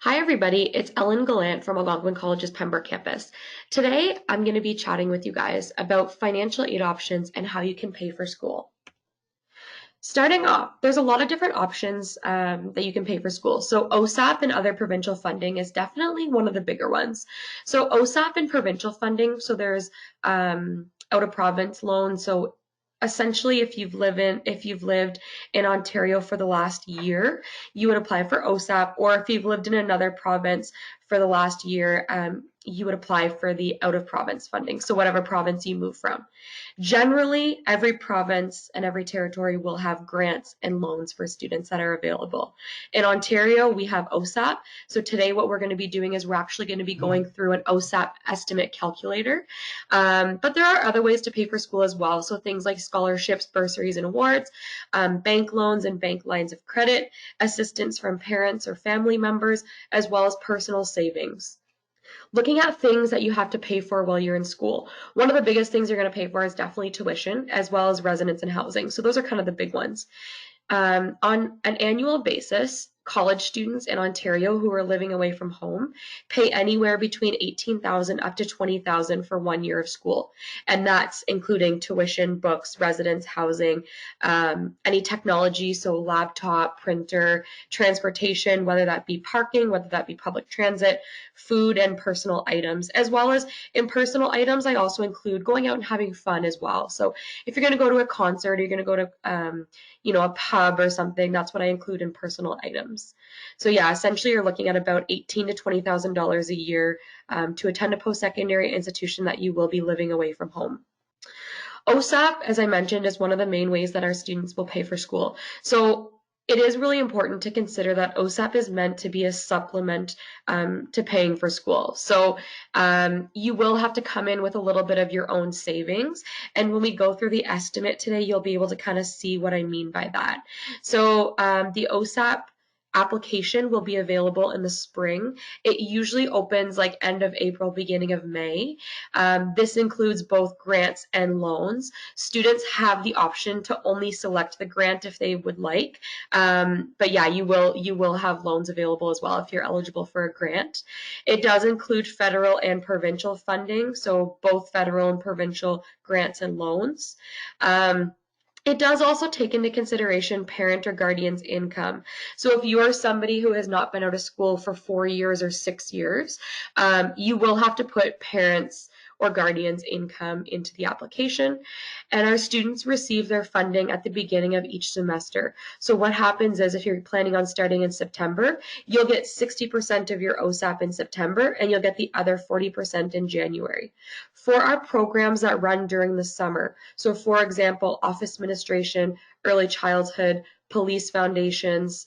Hi everybody, it's Gallant from Algonquin College's Pembroke campus. Today I'm going to be chatting with you guys about financial aid options and how you can pay for school. Starting off, there's a lot of different options that you can pay for school. So OSAP and other provincial funding is definitely one of the bigger ones. So OSAP and provincial funding, so there's out of province loans. So essentially if you've lived in Ontario for the last year, you would apply for OSAP, or if you've lived in another province for the last year, you would apply for the out of province funding. So whatever province you move from. Generally, every province and every territory will have grants and loans for students that are available. In Ontario, we have OSAP. So today what we're going to be doing is we're actually going to be going through an OSAP estimate calculator. But there are other ways to pay for school as well. So things like scholarships, bursaries, and awards, bank loans and bank lines of credit, assistance from parents or family members, as well as personal savings. Looking at things that you have to pay for while you're in school. One of the biggest things you're going to pay for is definitely tuition, as well as residence and housing. So those are kind of the big ones. On an annual basis, college students in Ontario who are living away from home pay anywhere between $18,000 up to $20,000 for 1 year of school. And that's including tuition, books, residence, housing, any technology, so laptop, printer, transportation, whether that be parking, whether that be public transit, food, and personal items. As well as in personal items, I also include going out and having fun as well. So if you're going to go to a concert, or you're going to go to a pub or something, that's what I include in personal items. So yeah, essentially you're looking at about $18,000 to $20,000 a year to attend a post-secondary institution that you will be living away from home. OSAP, as I mentioned, is one of the main ways that our students will pay for school. So it is really important to consider that OSAP is meant to be a supplement to paying for school. So you will have to come in with a little bit of your own savings. And when we go through the estimate today, you'll be able to kind of see what I mean by that. So the OSAP application will be available in the spring. It usually opens like end of April, beginning of May. This includes both grants and loans. Students have the option to only select the grant if they would like. But yeah, you will have loans available as well if you're eligible for a grant. It does include federal and provincial funding, so both federal and provincial grants and loans. It does also take into consideration parent or guardian's income. So if you are somebody who has not been out of school for 4 years or 6 years, you will have to put parents or guardian's income into the application. And our students receive their funding at the beginning of each semester. So what happens is if you're planning on starting in September, you'll get 60% of your OSAP in September, and you'll get the other 40% in January. For our programs that run during the summer, so for example, office administration, early childhood, police foundations,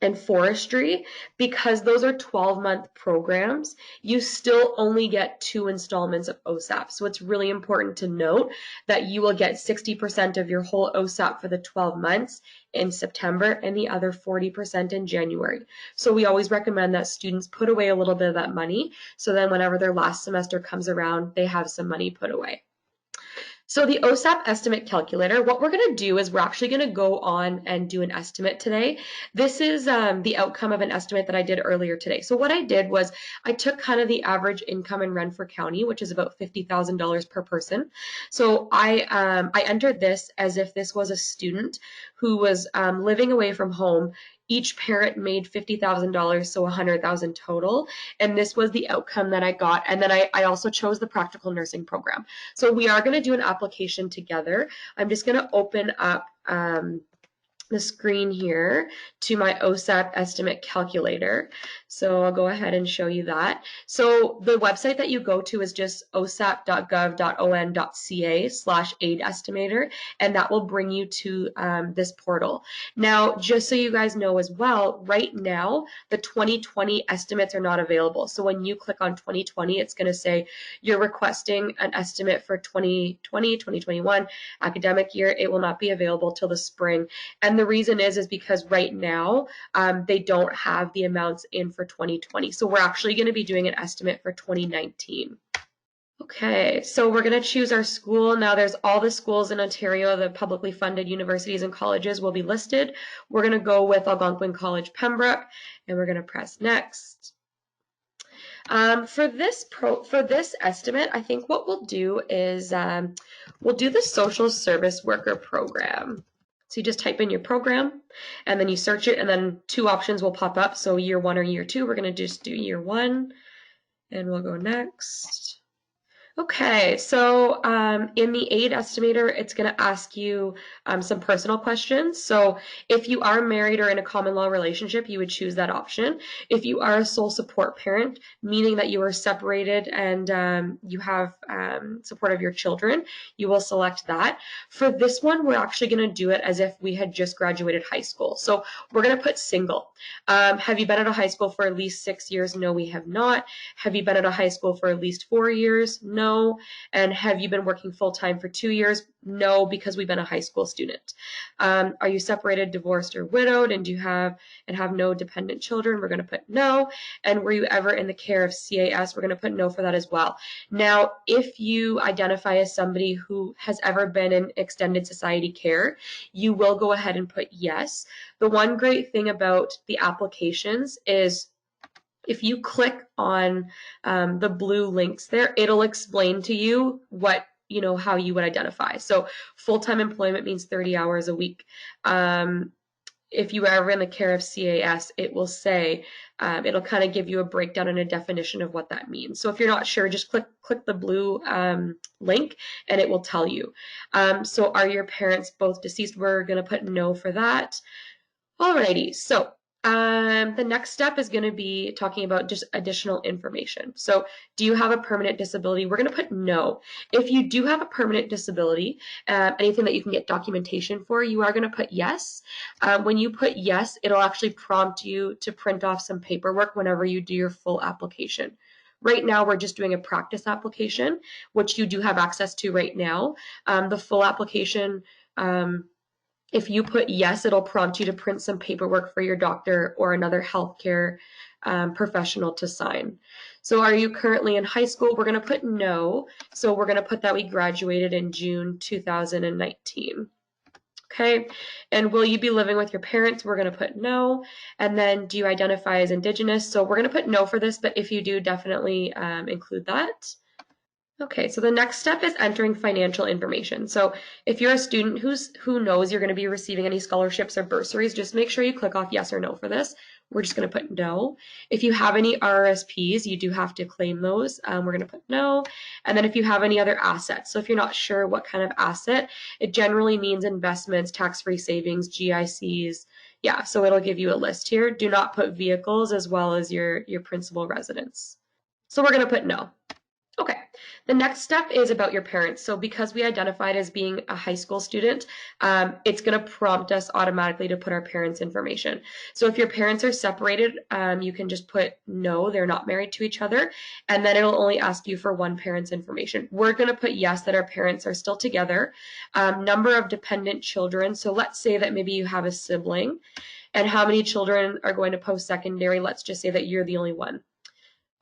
and forestry, because those are 12-month programs, you still only get 2 installments of OSAP. So it's really important to note that you will get 60% of your whole OSAP for the 12 months in September and the other 40% in January. So we always recommend that students put away a little bit of that money, so then whenever their last semester comes around, they have some money put away. So the OSAP estimate calculator, what we're going to do is we're actually going to go on and do an estimate today. This is the outcome of an estimate that I did earlier today. So what I did was I took kind of the average income in Renfrew County, which is about $50,000 per person. So I entered this as if this was a student who was living away from home. Each parent made $50,000, so $100,000 total. And this was the outcome that I got. And then I also chose the practical nursing program. So we are going to do an application together. I'm just going to open up the screen here to my OSAP estimate calculator. So I'll go ahead and show you that. So the website that you go to is just osap.gov.on.ca/aid estimator, and that will bring you to this portal. Now, just so you guys know as well, right now, the 2020 estimates are not available. So when you click on 2020, it's going to say you're requesting an estimate for 2020, 2021 academic year. It will not be available till the spring. And the reason is because right now they don't have the amounts in for 2020. So we're actually going to be doing an estimate for 2019. Okay, so we're going to choose our school. Now there's all the schools in Ontario, the publicly funded universities and colleges will be listed. We're going to go with Algonquin College, Pembroke, and we're going to press next. For this estimate, I think what we'll do is we'll do the social service worker program. So you just type in your program and then you search it and then two options will pop up. So year 1 or year 2, we're going to just do year 1 and we'll go next. Okay, so in the aid estimator, it's going to ask you some personal questions. So if you are married or in a common law relationship, you would choose that option. If you are a sole support parent, meaning that you are separated and you have support of your children, you will select that. For this one, we're actually going to do it as if we had just graduated high school. So we're going to put single. Have you been at a high school for at least 6 years? No, we have not. Have you been at a high school for at least 4 years? No. And have you been working full-time for 2 years? No, because we've been a high school student. Are you separated, divorced, or widowed, and have no dependent children? We're going to put no. And were you ever in the care of CAS? We're going to put no for that as well. Now, if you identify as somebody who has ever been in extended society care, you will go ahead and put yes. The one great thing about the applications is if you click on the blue links there, it'll explain to you how you would identify. So full-time employment means 30 hours a week. If you are ever in the care of CAS, it will say, it'll kind of give you a breakdown and a definition of what that means. So if you're not sure, just click the blue link and it will tell you. So are your parents both deceased? We're going to put no for that. Alrighty, so the next step is going to be talking about just additional information. So do you have a permanent disability? We're going to put no. If you do have a permanent disability, anything that you can get documentation for, you are going to put yes. When you put yes, it'll actually prompt you to print off some paperwork whenever you do your full application. Right now, we're just doing a practice application, which you do have access to right now. The full application, if you put yes, it'll prompt you to print some paperwork for your doctor or another healthcare professional to sign. So are you currently in high school? We're going to put no. So we're going to put that we graduated in June 2019. Okay, and will you be living with your parents? We're going to put no. And then do you identify as Indigenous? So we're going to put no for this, but if you do, definitely include that. Okay, so the next step is entering financial information. So if you're a student who knows you're going to be receiving any scholarships or bursaries, just make sure you click off yes or no for this. We're just going to put no. If you have any RRSPs, you do have to claim those. We're going to put no. And then if you have any other assets, so if you're not sure what kind of asset, it generally means investments, tax-free savings, GICs. Yeah, so it'll give you a list here. Do not put vehicles as well as your principal residence. So we're going to put no. Okay, the next step is about your parents. So because we identified as being a high school student, it's going to prompt us automatically to put our parents' information. So if your parents are separated, you can just put no, they're not married to each other, and then it'll only ask you for one parent's information. We're going to put yes, that our parents are still together. Number of dependent children. So let's say that maybe you have a sibling, and how many children are going to post-secondary? Let's just say that you're the only one.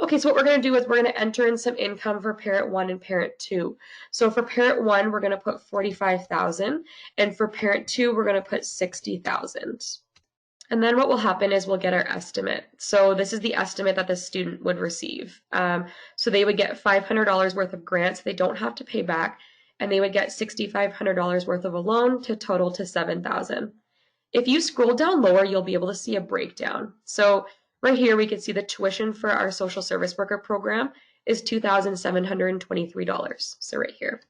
Okay, so what we're going to do is we're going to enter in some income for parent 1 and parent 2. So for parent 1, we're going to put $45,000, and for parent 2, we're going to put $60,000. And then what will happen is we'll get our estimate. So this is the estimate that the student would receive. So they would get $500 worth of grants they don't have to pay back, and they would get $6,500 worth of a loan to total to $7,000. If you scroll down lower, you'll be able to see a breakdown. So right here, we can see the tuition for our social service worker program is $2,723. So right here.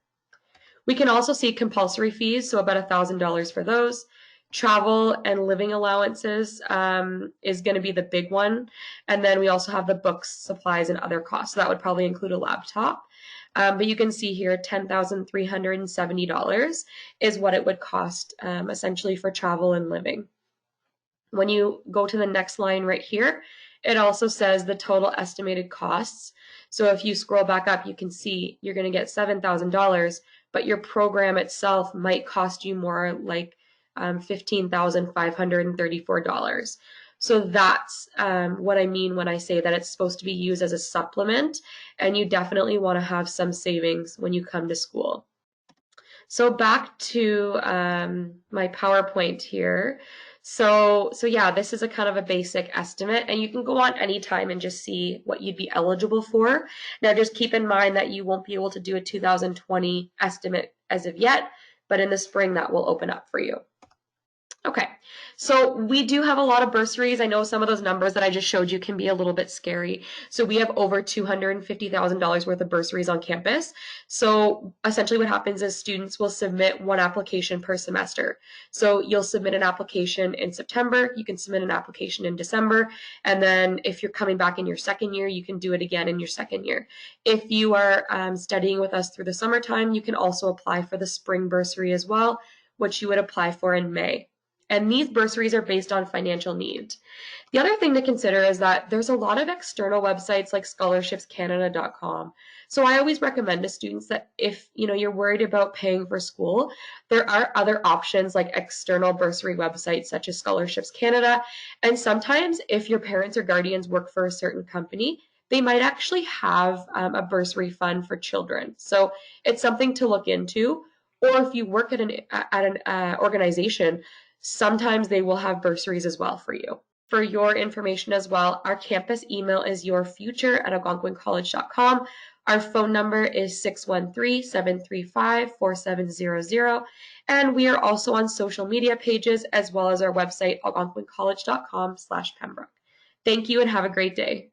We can also see compulsory fees, so about $1,000 for those. Travel and living allowances is going to be the big one. And then we also have the books, supplies, and other costs. So that would probably include a laptop. But you can see here $10,370 is what it would cost essentially for travel and living. When you go to the next line right here, it also says the total estimated costs. So if you scroll back up, you can see you're going to get $7,000, but your program itself might cost you more, like $15,534. So that's what I mean when I say that it's supposed to be used as a supplement, and you definitely want to have some savings when you come to school. So back to my PowerPoint here. So yeah, this is a kind of a basic estimate, and you can go on anytime and just see what you'd be eligible for. Now just keep in mind that you won't be able to do a 2020 estimate as of yet, but in the spring that will open up for you. Okay, so we do have a lot of bursaries. I know some of those numbers that I just showed you can be a little bit scary. So we have over $250,000 worth of bursaries on campus. So essentially what happens is students will submit one application per semester. So you'll submit an application in September, you can submit an application in December, and then if you're coming back in your second year, you can do it again in your second year. If you are studying with us through the summertime, you can also apply for the spring bursary as well, which you would apply for in May. And these bursaries are based on financial need. The other thing to consider is that there's a lot of external websites like scholarshipscanada.com. So I always recommend to students that if you're worried about paying for school, there are other options like external bursary websites such as Scholarships Canada. And sometimes if your parents or guardians work for a certain company, they might actually have a bursary fund for children. So it's something to look into. Or if you work at an organization, sometimes they will have bursaries as well for you. For your information as well, our campus email is yourfuture@algonquincollege.com. Our phone number is 613-735-4700. And we are also on social media pages as well as our website, algonquincollege.com/Pembroke. Thank you and have a great day.